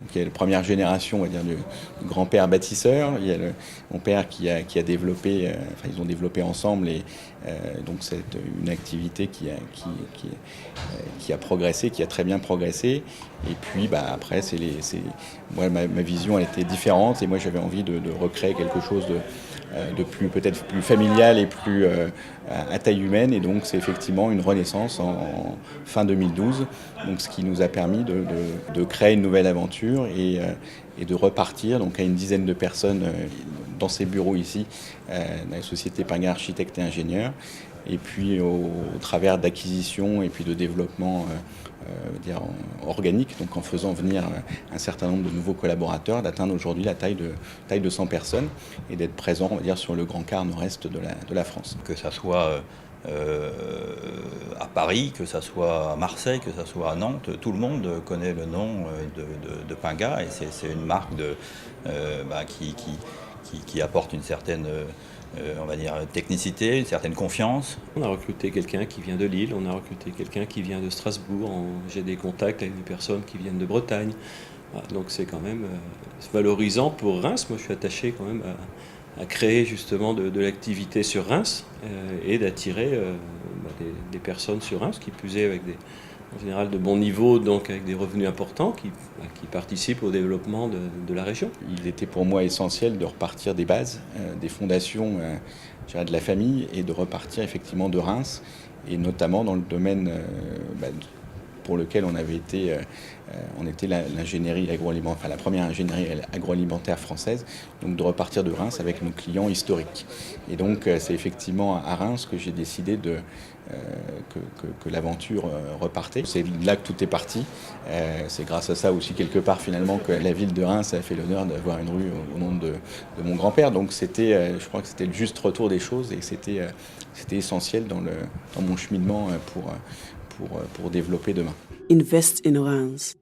Donc, il y a la première génération, on va dire, du grand-père bâtisseur. Il y a mon père qui a développé, enfin ils ont développé ensemble donc c'est une activité qui a progressé, qui a très bien progressé. Et puis après, moi ma vision elle était différente et moi j'avais envie de recréer quelque chose de peut-être plus familial et plus à taille humaine. Et donc c'est effectivement une renaissance en fin 2012, donc ce qui nous a permis de créer une nouvelle aventure et de repartir donc à une dizaine de personnes dans ces bureaux ici, dans la société Pinga Architectes et Ingénieurs. Et puis au travers d'acquisitions et puis de développement organique, donc en faisant venir un certain nombre de nouveaux collaborateurs, d'atteindre aujourd'hui la taille de 100 personnes et d'être présent, on va dire, sur le grand quart nord-est de la France. Que ça soit à Paris, que ça soit à Marseille, que ça soit à Nantes, tout le monde connaît le nom de Pinga, et c'est une marque qui apporte une certaine on va dire technicité, une certaine confiance. On a recruté quelqu'un qui vient de Lille, on a recruté quelqu'un qui vient de Strasbourg, j'ai des contacts avec des personnes qui viennent de Bretagne. Voilà, donc c'est quand même valorisant pour Reims. Moi je suis attaché quand même à créer justement de l'activité sur Reims et d'attirer des personnes sur Reims, qui plus est avec en général de bons niveaux, donc avec des revenus importants qui participent au développement de la région. Il était pour moi essentiel de repartir des bases, des fondations je dirais de la famille, et de repartir effectivement de Reims, et notamment dans le domaine pour lequel on avait été, on était l'ingénierie agroalimentaire, enfin la première ingénierie agroalimentaire française, donc de repartir de Reims avec nos clients historiques. Et donc c'est effectivement à Reims que j'ai décidé que l'aventure repartait. C'est là que tout est parti. C'est grâce à ça aussi quelque part finalement que la ville de Reims a fait l'honneur d'avoir une rue au nom de mon grand-père. Donc c'était, je crois que c'était le juste retour des choses, et c'était essentiel dans mon cheminement pour développer demain. Invest in Reims.